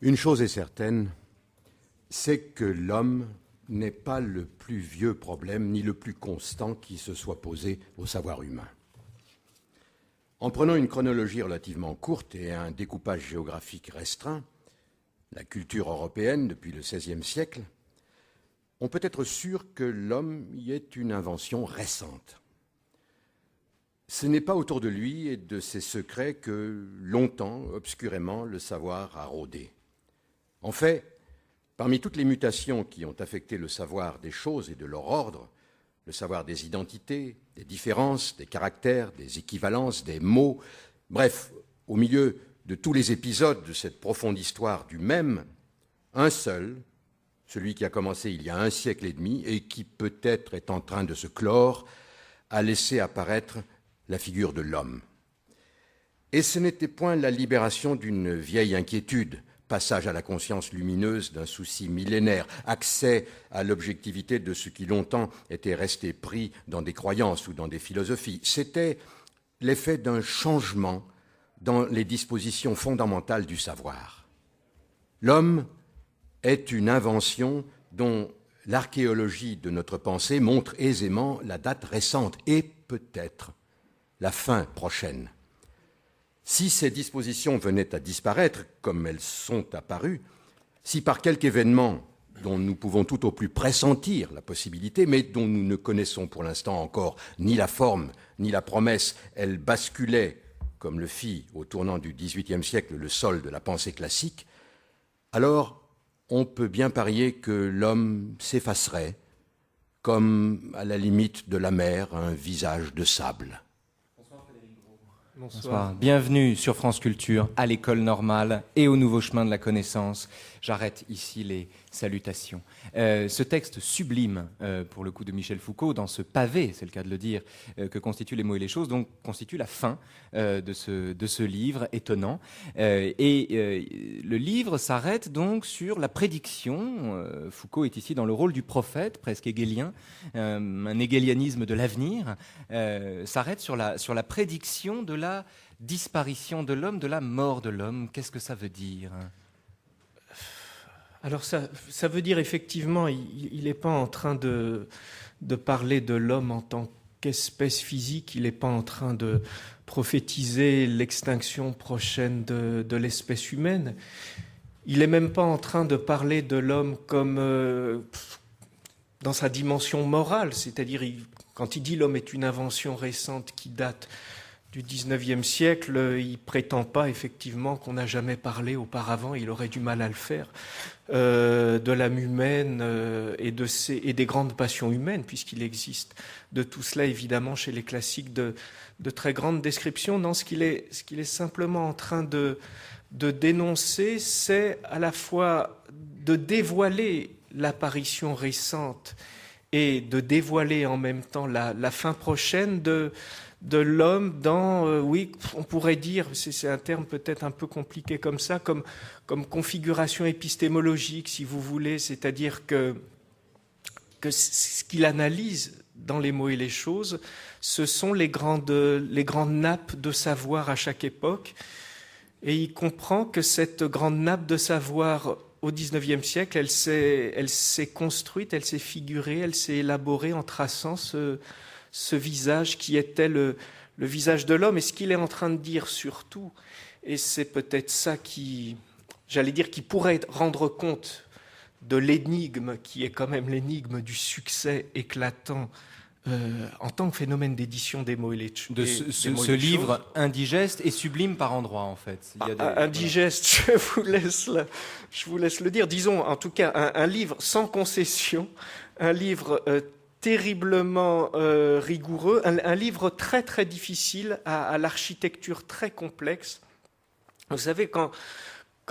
Une chose est certaine, c'est que l'homme n'est pas le plus vieux problème ni le plus constant qui se soit posé au savoir humain. En prenant une chronologie relativement courte et un découpage géographique restreint, la culture européenne depuis le XVIe siècle, on peut être sûr que l'homme y est une invention récente. Ce n'est pas autour de lui et de ses secrets que, longtemps, obscurément, le savoir a rôdé. En fait, parmi toutes les mutations qui ont affecté le savoir des choses et de leur ordre, le savoir des identités, des différences, des caractères, des équivalences, des mots, bref, au milieu de tous les épisodes de cette profonde histoire du même, un seul, celui qui a commencé il y a 1 siècle et demi et qui peut-être est en train de se clore, a laissé apparaître la figure de l'homme. Et ce n'était point la libération d'une vieille inquiétude, passage à la conscience lumineuse d'un souci millénaire, accès à l'objectivité de ce qui longtemps était resté pris dans des croyances ou dans des philosophies. C'était l'effet d'un changement dans les dispositions fondamentales du savoir. L'homme est une invention dont l'archéologie de notre pensée montre aisément la date récente et peut-être la fin prochaine. Si ces dispositions venaient à disparaître, comme elles sont apparues, si par quelque événement dont nous pouvons tout au plus pressentir la possibilité, mais dont nous ne connaissons pour l'instant encore ni la forme ni la promesse, elles basculaient, comme le fit au tournant du XVIIIe siècle le sol de la pensée classique, alors on peut bien parier que l'homme s'effacerait, comme à la limite de la mer un visage de sable. Bonsoir. Bienvenue sur France Culture, à l'école normale et au nouveau chemin de la connaissance. J'arrête ici les salutations. Ce texte sublime, pour le coup de Michel Foucault, dans ce pavé, c'est le cas de le dire, que constituent les mots et les choses, donc constitue la fin de ce livre étonnant. Le livre s'arrête donc sur la prédiction. Foucault est ici dans le rôle du prophète, presque hégélien, un hégélianisme de l'avenir, s'arrête sur la prédiction de la disparition de l'homme, de la mort de l'homme. Qu'est-ce que ça veut dire ? Alors ça veut dire effectivement, il n'est pas en train de parler de l'homme en tant qu'espèce physique, il n'est pas en train de prophétiser l'extinction prochaine de l'espèce humaine. Il n'est même pas en train de parler de l'homme comme dans sa dimension morale, c'est-à-dire quand il dit l'homme est une invention récente qui date du XIXe siècle, il prétend pas effectivement qu'on n'a jamais parlé auparavant, il aurait du mal à le faire, de l'âme humaine et des grandes passions humaines, puisqu'il existe de tout cela évidemment chez les classiques de très grandes descriptions. Non, ce qu'il est simplement en train de dénoncer, c'est à la fois de dévoiler l'apparition récente et de dévoiler en même temps la fin prochaine de l'homme dans, oui, on pourrait dire, c'est un terme peut-être un peu compliqué comme ça, comme configuration épistémologique, si vous voulez, c'est-à-dire que ce qu'il analyse dans les mots et les choses, ce sont les grandes nappes de savoir à chaque époque, et il comprend que cette grande nappe de savoir au XIXe siècle, elle s'est construite, elle s'est figurée, elle s'est élaborée en traçant ce visage qui était le visage de l'homme. Et ce qu'il est en train de dire surtout, et c'est peut-être ça qui pourrait rendre compte de l'énigme, qui est quand même l'énigme du succès éclatant en tant que phénomène d'édition des mots et les choses. De ce livre indigeste et sublime par endroits, en fait. Il y a indigeste, voilà. je vous laisse le dire. Disons, en tout cas, un livre sans concession, un livre terriblement rigoureux, un livre très très difficile, à l'architecture très complexe. Vous savez, quand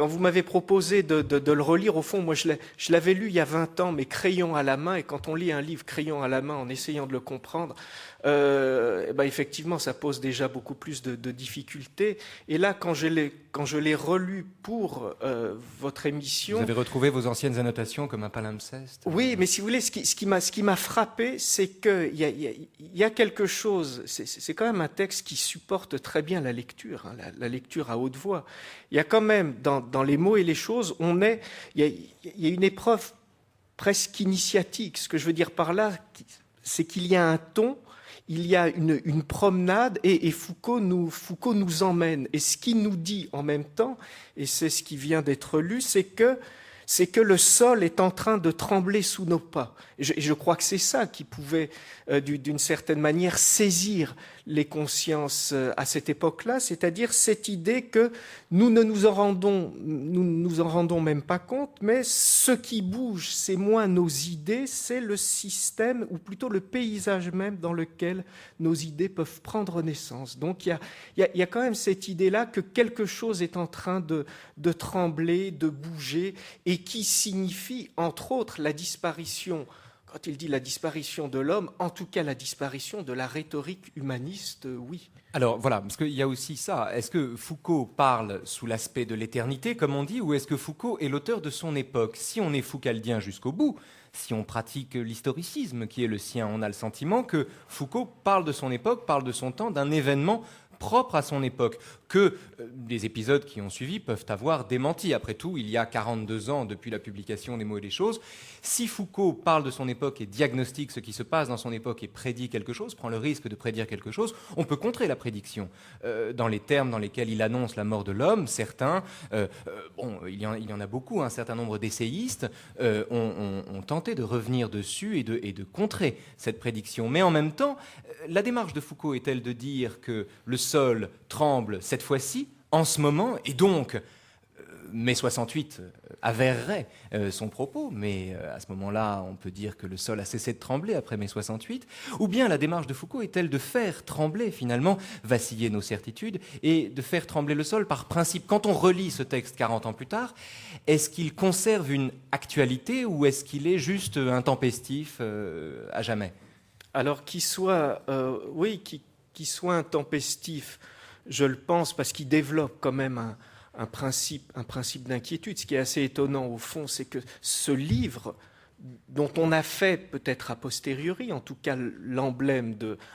vous m'avez proposé de le relire, au fond, moi je l'avais lu il y a 20 ans, mais crayon à la main, et quand on lit un livre crayon à la main en essayant de le comprendre, effectivement, ça pose déjà beaucoup plus de difficultés. Et là, quand je l'ai relu pour votre émission... Vous avez retrouvé vos anciennes annotations comme un palimpseste ? Oui, mais si vous voulez, ce qui m'a frappé, c'est qu'il y a quelque chose... C'est quand même un texte qui supporte très bien la lecture, hein, la lecture à haute voix. Il y a quand même, dans dans les mots et les choses, il y a une épreuve presque initiatique. Ce que je veux dire par là, c'est qu'il y a un ton, il y a une promenade, et Foucault nous emmène. Et ce qu'il nous dit en même temps, et c'est ce qui vient d'être lu, c'est que le sol est en train de trembler sous nos pas. Et je crois que c'est ça qui pouvait, d'une certaine manière, saisir les consciences à cette époque-là, c'est-à-dire cette idée que nous nous en rendons même pas compte, mais ce qui bouge, c'est moins nos idées, c'est le système, ou plutôt le paysage même dans lequel nos idées peuvent prendre naissance. Donc il y a quand même cette idée-là que quelque chose est en train de trembler, de bouger, et qui signifie, entre autres, la disparition. Quand il dit la disparition de l'homme, en tout cas la disparition de la rhétorique humaniste, oui. Alors voilà, parce qu'il y a aussi ça. Est-ce que Foucault parle sous l'aspect de l'éternité, comme on dit, ou est-ce que Foucault est l'auteur de son époque? Si on est foucaldien jusqu'au bout, si on pratique l'historicisme qui est le sien, on a le sentiment que Foucault parle de son époque, parle de son temps, d'un événement propre à son époque, que les épisodes qui ont suivi peuvent avoir démenti. Après tout, il y a 42 ans depuis la publication des mots et des choses. Si Foucault parle de son époque et diagnostique ce qui se passe dans son époque et prédit quelque chose, prend le risque de prédire quelque chose, on peut contrer la prédiction. Dans les termes dans lesquels il annonce la mort de l'homme, certains, il y en a beaucoup, un certain nombre d'essayistes ont tenté de revenir dessus et de contrer cette prédiction. Mais en même temps, la démarche de Foucault est-elle de dire que le sol tremble cette fois-ci, en ce moment, et donc mai 68 avérerait son propos, mais à ce moment-là, on peut dire que le sol a cessé de trembler après mai 68, ou bien la démarche de Foucault est-elle de faire trembler, finalement, vaciller nos certitudes, et de faire trembler le sol par principe. Quand on relit ce texte 40 ans plus tard, est-ce qu'il conserve une actualité, ou est-ce qu'il est juste intempestif à jamais? Alors qu'il soit intempestif, je le pense, parce qu'il développe quand même un principe d'inquiétude. Ce qui est assez étonnant au fond, c'est que ce livre, dont on a fait peut-être a posteriori, en tout cas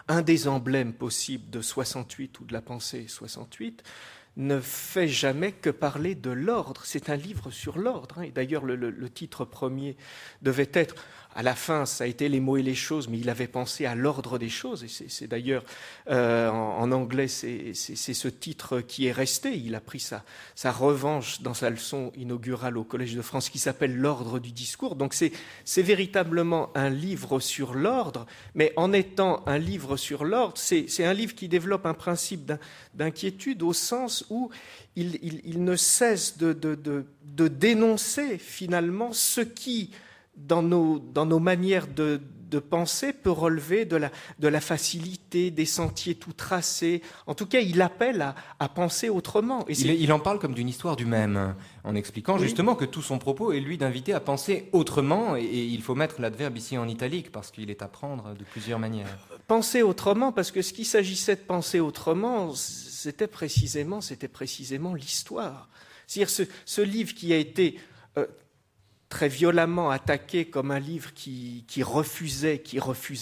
un des emblèmes possibles de 68 ou de la pensée 68, ne fait jamais que parler de l'ordre. C'est un livre sur l'ordre. Et d'ailleurs, le titre premier devait être, à la fin, ça a été les mots et les choses, mais il avait pensé à l'ordre des choses. Et c'est d'ailleurs, en anglais, c'est ce titre qui est resté. Il a pris sa revanche dans sa leçon inaugurale au Collège de France qui s'appelle l'ordre du discours. Donc c'est véritablement un livre sur l'ordre, mais en étant un livre sur l'ordre, c'est un livre qui développe un principe d'inquiétude au sens où il ne cesse de dénoncer finalement ce qui, dans nos manières de penser, peut relever de la facilité, des sentiers tout tracés. En tout cas, il appelle à penser autrement. Et il en parle comme d'une histoire du même, en expliquant justement que tout son propos est lui d'inviter à penser autrement, et il faut mettre l'adverbe ici en italique, parce qu'il est à prendre de plusieurs manières. Penser autrement, parce que ce qu'il s'agissait de penser autrement, c'était précisément l'histoire. C'est-à-dire ce livre qui a été très violemment attaqué comme un livre qui refusait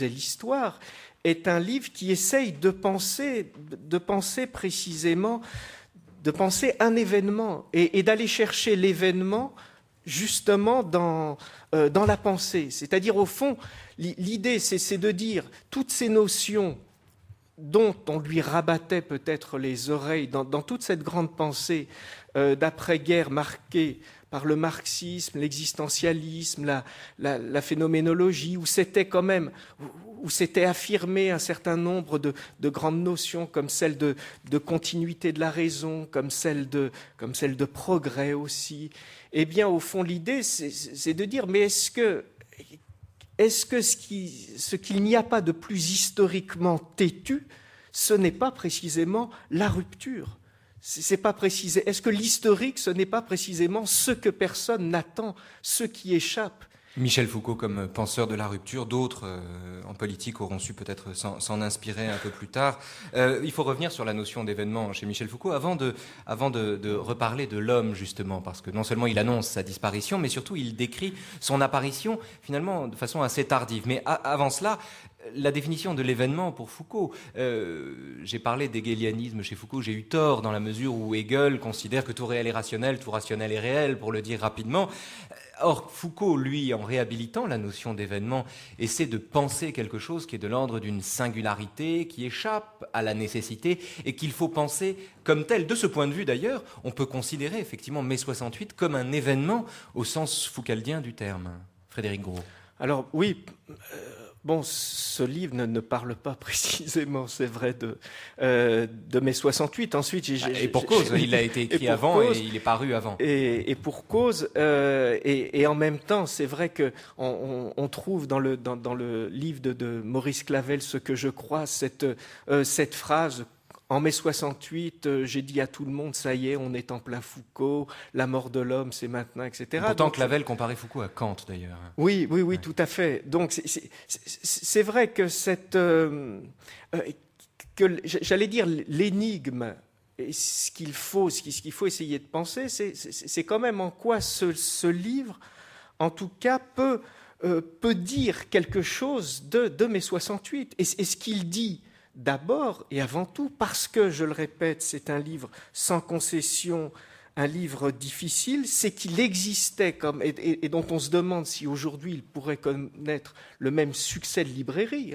l'histoire, est un livre qui essaye de penser précisément, de penser un événement et d'aller chercher l'événement justement dans la pensée. C'est-à-dire, au fond, l'idée, c'est de dire toutes ces notions dont on lui rabattait peut-être les oreilles dans toute cette grande pensée d'après-guerre marquée par le marxisme, l'existentialisme, la phénoménologie, où c'était affirmé un certain nombre de grandes notions, comme celle de continuité de la raison, comme celle de progrès aussi. Eh bien, au fond, l'idée, c'est de dire, mais est-ce que ce qu'il n'y a pas de plus historiquement têtu, ce n'est pas précisément la rupture? C'est pas précisé. Est-ce que l'historique, ce n'est pas précisément ce que personne n'attend, ce qui échappe? Michel Foucault comme penseur de la rupture, d'autres en politique auront su peut-être s'en inspirer un peu plus tard. Il faut revenir sur la notion d'événement chez Michel Foucault avant de reparler de l'homme, justement, parce que non seulement il annonce sa disparition, mais surtout il décrit son apparition finalement de façon assez tardive. Mais avant cela, la définition de l'événement pour Foucault. J'ai parlé d'hegelianisme chez Foucault, j'ai eu tort dans la mesure où Hegel considère que tout réel est rationnel, tout rationnel est réel, pour le dire rapidement. Or, Foucault, lui, en réhabilitant la notion d'événement, essaie de penser quelque chose qui est de l'ordre d'une singularité, qui échappe à la nécessité et qu'il faut penser comme tel. De ce point de vue, d'ailleurs, on peut considérer effectivement mai 68 comme un événement au sens foucaldien du terme. Frédéric Gros. Alors oui, bon, ce livre ne parle pas précisément, c'est vrai, de mai 68. Ensuite, et pour cause, il a été écrit avant et il est paru avant. Et pour cause, et en même temps, c'est vrai que on trouve dans le livre de Maurice Clavel, Ce que je crois, cette phrase. En mai 68, j'ai dit à tout le monde, ça y est, on est en plein Foucault, la mort de l'homme, c'est maintenant, etc. Et pourtant, Clavel comparait Foucault à Kant, d'ailleurs. Oui, ouais. Tout à fait. Donc, c'est vrai que j'allais dire, l'énigme, et ce qu'il faut essayer de penser, c'est quand même en quoi ce livre, en tout cas, peut dire quelque chose de mai 68. Et ce qu'il dit, d'abord et avant tout, parce que, je le répète, c'est un livre sans concession, un livre difficile, c'est qu'il existait et dont on se demande si aujourd'hui il pourrait connaître le même succès de librairie,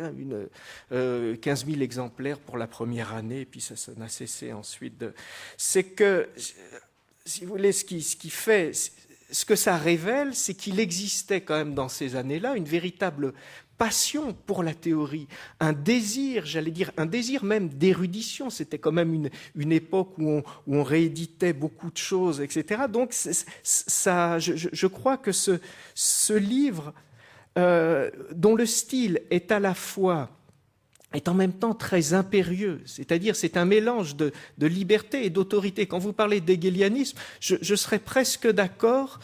15 000 exemplaires pour la première année, et puis ça n'a cessé ensuite. C'est que, si vous voulez, ce qui fait, ce que ça révèle, c'est qu'il existait quand même dans ces années-là une véritable passion pour la théorie, un désir, j'allais dire, un désir même d'érudition. C'était quand même une époque où on rééditait beaucoup de choses, etc. Donc, je crois que ce livre, dont le style est en même temps très impérieux, c'est-à-dire c'est un mélange de liberté et d'autorité. Quand vous parlez d'hegelianisme, je serais presque d'accord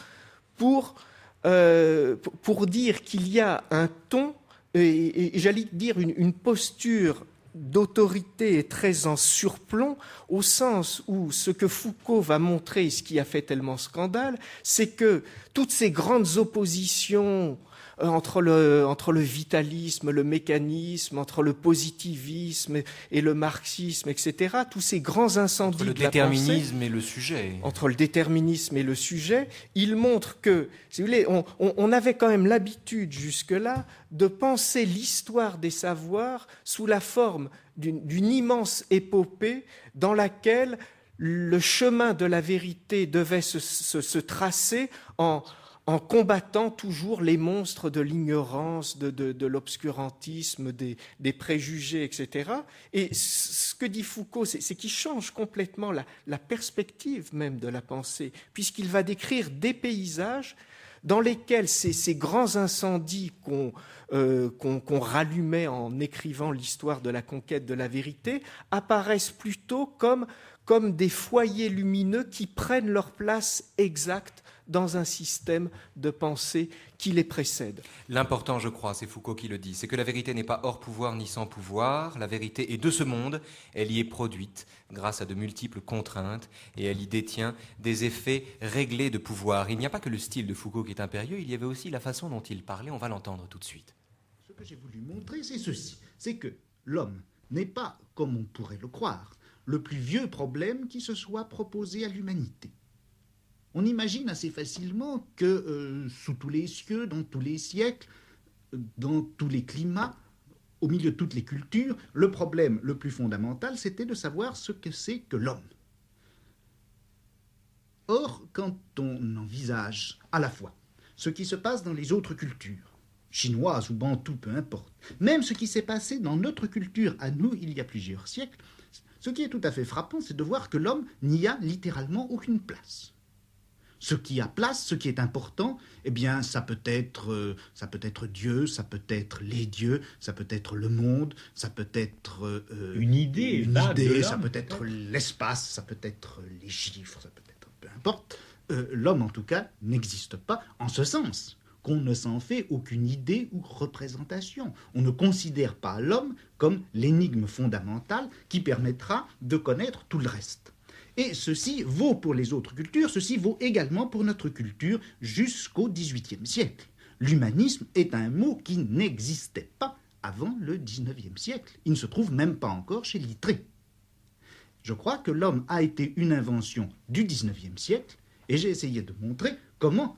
pour dire qu'il y a un ton et j'allais dire une posture d'autorité très en surplomb, au sens où ce que Foucault va montrer, ce qui a fait tellement scandale, c'est que toutes ces grandes oppositions entre le vitalisme, le mécanisme, entre le positivisme et le marxisme, etc., tous ces grands incendies entre le déterminisme et le sujet. Entre le déterminisme et le sujet, il montre que, si vous voulez, on avait quand même l'habitude jusque-là de penser l'histoire des savoirs sous la forme d'une immense épopée dans laquelle le chemin de la vérité devait se tracer en combattant toujours les monstres de l'ignorance, de l'obscurantisme, des préjugés, etc. Et ce que dit Foucault, c'est qu'il change complètement la perspective même de la pensée, puisqu'il va décrire des paysages dans lesquels ces grands incendies qu'on rallumait en écrivant l'histoire de la conquête de la vérité apparaissent plutôt comme des foyers lumineux qui prennent leur place exacte dans un système de pensée qui les précède. L'important, je crois, c'est Foucault qui le dit, c'est que la vérité n'est pas hors pouvoir ni sans pouvoir. La vérité est de ce monde, elle y est produite grâce à de multiples contraintes et elle y détient des effets réglés de pouvoir. Il n'y a pas que le style de Foucault qui est impérieux, il y avait aussi la façon dont il parlait, on va l'entendre tout de suite. Ce que j'ai voulu montrer, c'est ceci, c'est que l'homme n'est pas, comme on pourrait le croire, le plus vieux problème qui se soit proposé à l'humanité. On imagine assez facilement que sous tous les cieux, dans tous les siècles, dans tous les climats, au milieu de toutes les cultures, le problème le plus fondamental, c'était de savoir ce que c'est que l'homme. Or, quand on envisage à la fois ce qui se passe dans les autres cultures, chinoises ou bantoues, peu importe, même ce qui s'est passé dans notre culture à nous il y a plusieurs siècles, ce qui est tout à fait frappant, c'est de voir que l'homme n'y a littéralement aucune place. Ce qui a place, ce qui est important, eh bien, ça peut être Dieu, ça peut être les dieux, ça peut être le monde, ça peut être une idée, ça peut être l'espace, ça peut être les chiffres, ça peut être peu importe. L'homme, en tout cas, n'existe pas en ce sens qu'on ne s'en fait aucune idée ou représentation. On ne considère pas l'homme comme l'énigme fondamentale qui permettra de connaître tout le reste. Et ceci vaut pour les autres cultures, ceci vaut également pour notre culture jusqu'au XVIIIe siècle. L'humanisme est un mot qui n'existait pas avant le XIXe siècle. Il ne se trouve même pas encore chez Littré. Je crois que l'homme a été une invention du XIXe siècle, et j'ai essayé de montrer comment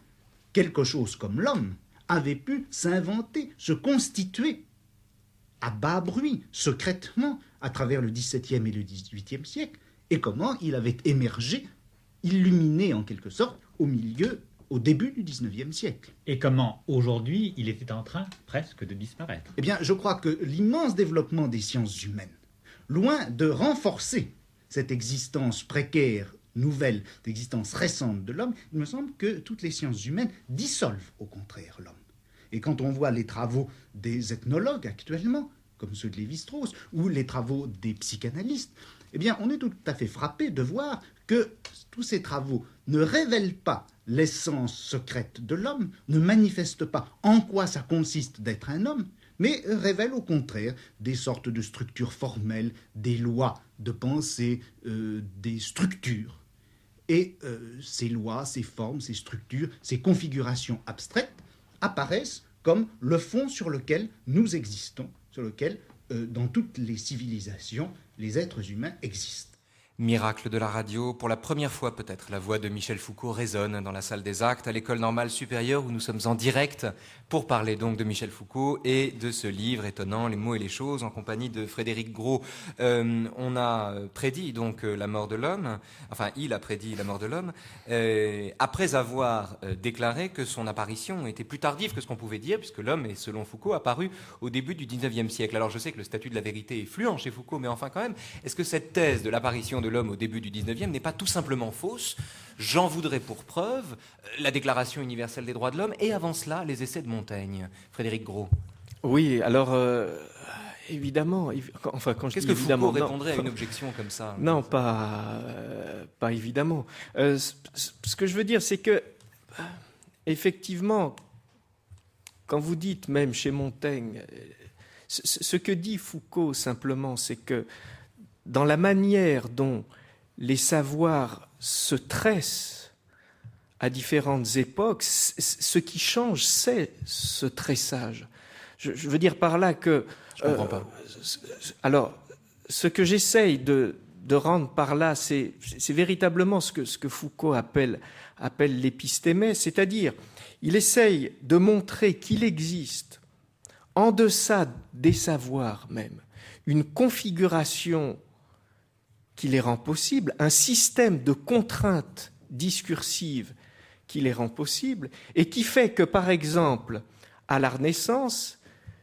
quelque chose comme l'homme avait pu s'inventer, se constituer à bas bruit, secrètement, à travers le XVIIe et le XVIIIe siècle, et comment il avait émergé, illuminé en quelque sorte, au début du XIXe siècle. Et comment, aujourd'hui, il était en train presque de disparaître. Eh bien, je crois que l'immense développement des sciences humaines, loin de renforcer cette existence précaire, nouvelle, d'existence récente de l'homme, il me semble que toutes les sciences humaines dissolvent au contraire l'homme. Et quand on voit les travaux des ethnologues actuellement, comme ceux de Lévi-Strauss, ou les travaux des psychanalystes, eh bien, on est tout à fait frappé de voir que tous ces travaux ne révèlent pas l'essence secrète de l'homme, ne manifestent pas en quoi ça consiste d'être un homme, mais révèlent au contraire des sortes de structures formelles, des lois de pensée, des structures. Et ces lois, ces formes, ces structures, ces configurations abstraites apparaissent comme le fond sur lequel nous existons, sur lequel, dans toutes les civilisations, les êtres humains existent. Miracle de la radio, pour la première fois peut-être, la voix de Michel Foucault résonne dans la salle des actes à l'École normale supérieure où nous sommes en direct pour parler donc de Michel Foucault et de ce livre étonnant, Les mots et les choses, en compagnie de Frédéric Gros. On a prédit donc la mort de l'homme, enfin il a prédit la mort de l'homme, après avoir déclaré que son apparition était plus tardive que ce qu'on pouvait dire, puisque l'homme est, selon Foucault, apparu au début du XIXe siècle. Alors je sais que le statut de la vérité est fluent chez Foucault, mais enfin quand même, est-ce que cette thèse de l'apparition de l'homme au début du 19e n'est pas tout simplement fausse? J'en voudrais pour preuve la Déclaration universelle des droits de l'homme et avant cela les essais de Montaigne. Frédéric Gros. Oui, alors évidemment, enfin quand je Qu'est-ce dis que évidemment, Foucault répondrait à une objection comme ça? Non, pas évidemment. Ce que je veux dire, c'est que effectivement, quand vous dites même chez Montaigne, ce que dit Foucault simplement, c'est que dans la manière dont les savoirs se tressent à différentes époques, ce qui change, c'est ce tressage. Je veux dire par là que... Je comprends pas. Alors, ce que j'essaye de rendre par là, c'est véritablement ce que Foucault appelle l'épistémé, c'est-à-dire, il essaye de montrer qu'il existe, en deçà des savoirs même, une configuration qui les rend possibles, un système de contraintes discursives qui les rend possibles, et qui fait que, par exemple, à la Renaissance,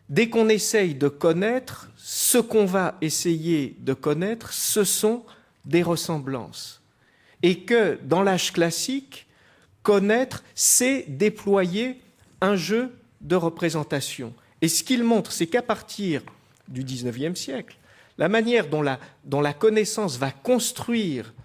dès qu'on essaye de connaître, ce qu'on va essayer de connaître, ce sont des ressemblances. Et que, dans l'âge classique, connaître, c'est déployer un jeu de représentation. Et ce qu'il montre, c'est qu'à partir du XIXe siècle, la manière dont la connaissance va construire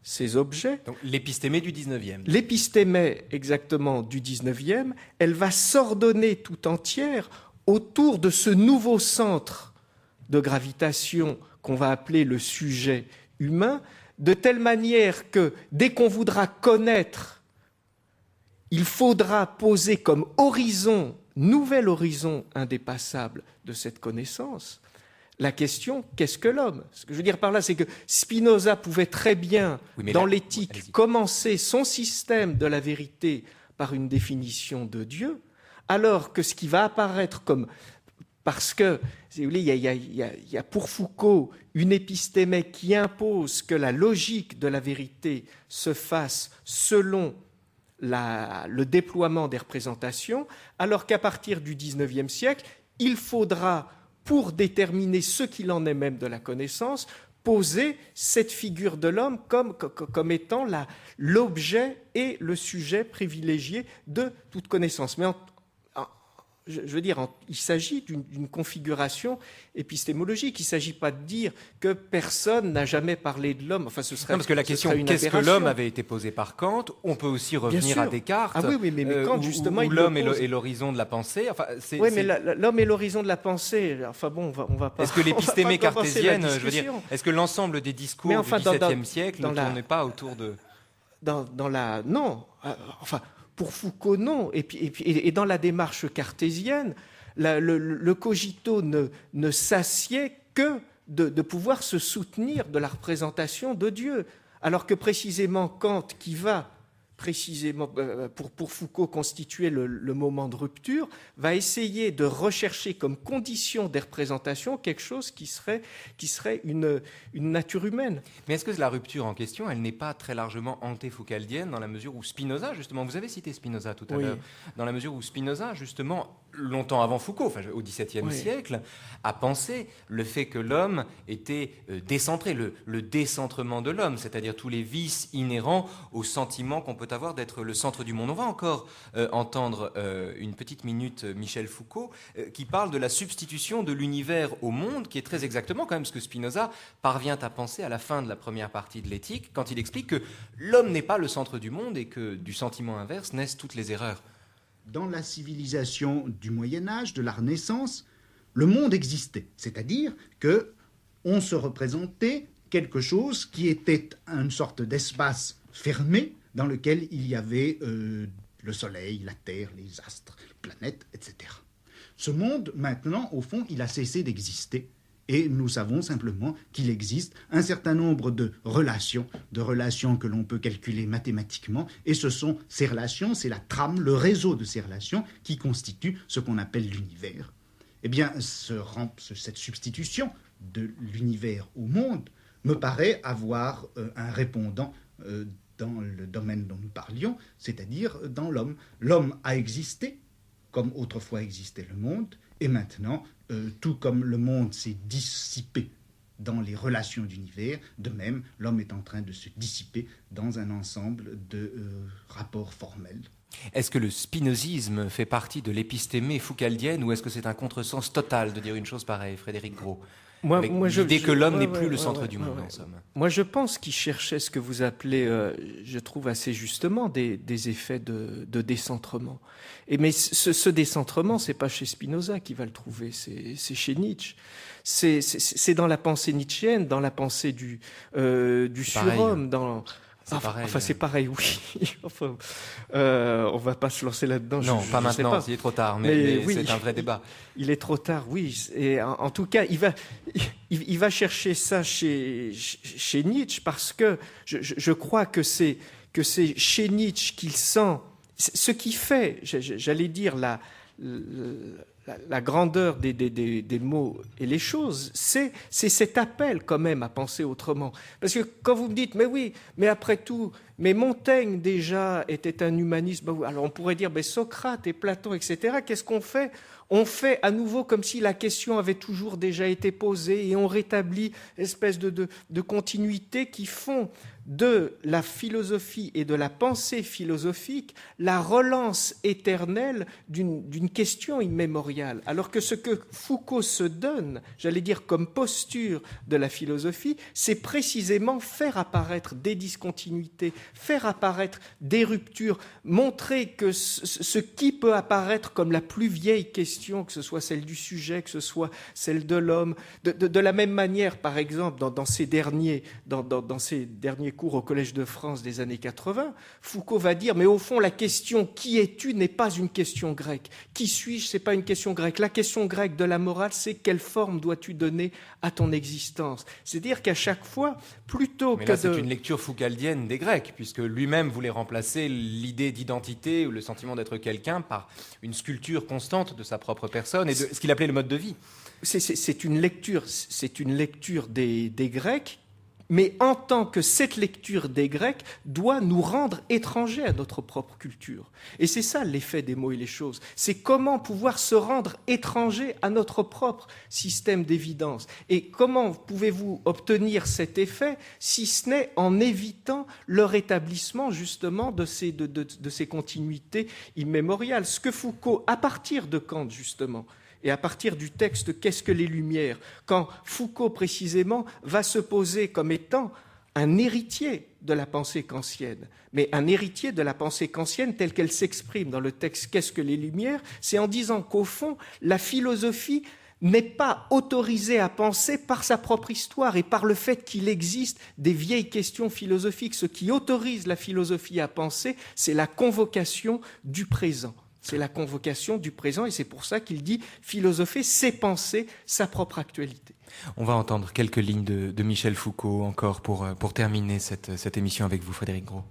ces objets... Donc l'épistémé du 19e. L'épistémé, exactement, du 19e, elle va s'ordonner tout entière autour de ce nouveau centre de gravitation qu'on va appeler le sujet humain, de telle manière que, dès qu'on voudra connaître, il faudra poser comme horizon, nouvel horizon indépassable de cette connaissance, la question, qu'est-ce que l'homme? Ce que je veux dire par là, c'est que Spinoza pouvait très bien, dans l'éthique, commencer son système de la vérité par une définition de Dieu, alors que ce qui va apparaître comme... Parce que, si vous voulez, il y a pour Foucault une épistémé qui impose que la logique de la vérité se fasse selon le déploiement des représentations, alors qu'à partir du XIXe siècle, il faudra, pour déterminer ce qu'il en est même de la connaissance, poser cette figure de l'homme comme étant l'objet et le sujet privilégié de toute connaissance. Mais je veux dire, il s'agit d'une configuration épistémologique. Il ne s'agit pas de dire que personne n'a jamais parlé de l'homme. Enfin, ce serait non, parce que la question « qu'est-ce que l'homme » avait été posée par Kant. On peut aussi revenir à Descartes. Ah oui, mais Kant, justement, où l'homme est l'horizon de la pensée. Enfin, oui, mais l'homme est l'horizon de la pensée. Enfin bon, on va pas... Est-ce que l'épistémé cartésienne, je veux dire, est-ce que l'ensemble des discours du XVIIe siècle ne tournait pas autour de... Non, enfin... Pour Foucault, non. Et dans la démarche cartésienne, Le cogito ne s'assied que de pouvoir se soutenir de la représentation de Dieu. Alors que précisément Kant, qui va précisément pour Foucault constituer le moment de rupture, va essayer de rechercher comme condition des représentations quelque chose qui serait une nature humaine. Mais est-ce que la rupture en question, elle n'est pas très largement antéfoucaldienne dans la mesure où Spinoza, justement, vous avez cité Spinoza tout à l'heure, dans la mesure où Spinoza, justement, longtemps avant Foucault, enfin, au XVIIe siècle, a pensé le fait que l'homme était décentré, le décentrement de l'homme, c'est-à-dire tous les vices inhérents au sentiment qu'on peut avoir d'être le centre du monde. On va encore entendre une petite minute Michel Foucault qui parle de la substitution de l'univers au monde, qui est très exactement quand même ce que Spinoza parvient à penser à la fin de la première partie de l'éthique, quand il explique que l'homme n'est pas le centre du monde et que du sentiment inverse naissent toutes les erreurs. Dans la civilisation du Moyen-Âge, de la Renaissance, le monde existait, c'est-à-dire que on se représentait quelque chose qui était une sorte d'espace fermé dans lequel il y avait le soleil, la terre, les astres, les planètes, etc. Ce monde, maintenant, au fond, il a cessé d'exister. Et nous savons simplement qu'il existe un certain nombre de relations que l'on peut calculer mathématiquement. Et ce sont ces relations, c'est la trame, le réseau de ces relations qui constitue ce qu'on appelle l'univers. Eh bien, cette substitution de l'univers au monde me paraît avoir un répondant dans le domaine dont nous parlions, c'est-à-dire dans l'homme. L'homme a existé, comme autrefois existait le monde, et maintenant, tout comme le monde s'est dissipé dans les relations d'univers, de même, l'homme est en train de se dissiper dans un ensemble de rapports formels. Est-ce que le spinozisme fait partie de l'épistémée foucaldienne ou est-ce que c'est un contresens total de dire une chose pareille, Frédéric Gros ? L'idée que l'homme n'est plus le centre du monde, en somme. Moi, je pense qu'il cherchait ce que vous appelez, je trouve assez justement, des effets de décentrement. Mais ce décentrement, c'est pas chez Spinoza qui va le trouver, c'est chez Nietzsche. C'est dans la pensée nietzschéenne, dans la pensée du surhomme, dans... C'est pareil, oui. On va pas se lancer là-dedans. Non, pas maintenant, il est trop tard, mais oui, c'est un vrai débat. Il est trop tard, oui. Et en tout cas, il va chercher ça chez Nietzsche parce que je crois que c'est chez Nietzsche qu'il sent ce qui fait, j'allais dire, la grandeur des mots et les choses, c'est cet appel quand même à penser autrement. Parce que quand vous me dites, mais oui, mais après tout, mais Montaigne déjà était un humaniste, alors on pourrait dire, mais Socrate et Platon, etc., qu'est-ce qu'on fait ? On fait à nouveau comme si la question avait toujours déjà été posée et on rétablit espèce de continuité qui font de la philosophie et de la pensée philosophique la relance éternelle d'une question immémoriale. Alors que ce que Foucault se donne, j'allais dire comme posture de la philosophie, c'est précisément faire apparaître des discontinuités, faire apparaître des ruptures, montrer que ce qui peut apparaître comme la plus vieille question, que ce soit celle du sujet, que ce soit celle de l'homme, de la même manière, par exemple, dans ces derniers cours au Collège de France des années 80, Foucault va dire, mais au fond, la question « qui es-tu » n'est pas une question grecque. « Qui suis-je » c'est pas une question grecque. La question grecque de la morale, c'est quelle forme dois-tu donner à ton existence. C'est-à-dire qu'à chaque fois, plutôt mais que là, c'est une lecture foucaldienne des Grecs, puisque lui-même voulait remplacer l'idée d'identité ou le sentiment d'être quelqu'un par une sculpture constante de sa propre personne et de ce qu'il appelait le mode de vie. C'est une lecture des Grecs, mais en tant que cette lecture des Grecs doit nous rendre étrangers à notre propre culture. Et c'est ça l'effet des mots et les choses. C'est comment pouvoir se rendre étranger à notre propre système d'évidence. Et comment pouvez-vous obtenir cet effet si ce n'est en évitant le rétablissement justement de ces continuités immémoriales. Ce que Foucault, à partir de Kant justement, et à partir du texte « Qu'est-ce que les Lumières ?», quand Foucault, précisément, va se poser comme étant un héritier de la pensée kantienne, mais un héritier de la pensée kantienne telle qu'elle s'exprime dans le texte « Qu'est-ce que les Lumières ?», c'est en disant qu'au fond, la philosophie n'est pas autorisée à penser par sa propre histoire et par le fait qu'il existe des vieilles questions philosophiques. Ce qui autorise la philosophie à penser, c'est la convocation du présent. C'est la convocation du présent et c'est pour ça qu'il dit philosopher, c'est penser sa propre actualité. On va entendre quelques lignes de Michel Foucault encore pour terminer cette émission avec vous, Frédéric Gros.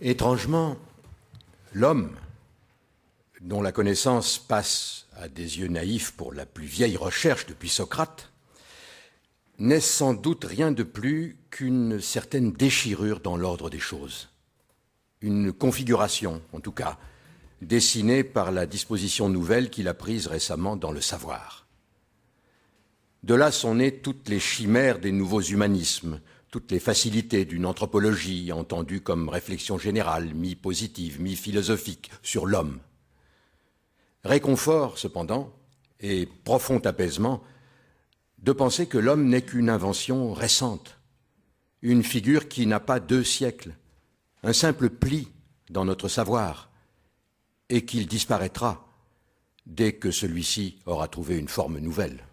Étrangement, l'homme, dont la connaissance passe à des yeux naïfs pour la plus vieille recherche depuis Socrate, n'est sans doute rien de plus qu'une certaine déchirure dans l'ordre des choses. Une configuration, en tout cas, dessinée par la disposition nouvelle qu'il a prise récemment dans le savoir. De là sont nées toutes les chimères des nouveaux humanismes, toutes les facilités d'une anthropologie entendue comme réflexion générale, mi-positive, mi-philosophique, sur l'homme. Réconfort, cependant, et profond apaisement, de penser que l'homme n'est qu'une invention récente, une figure qui n'a pas 2 siècles, un simple pli dans notre savoir, et qu'il disparaîtra dès que celui-ci aura trouvé une forme nouvelle.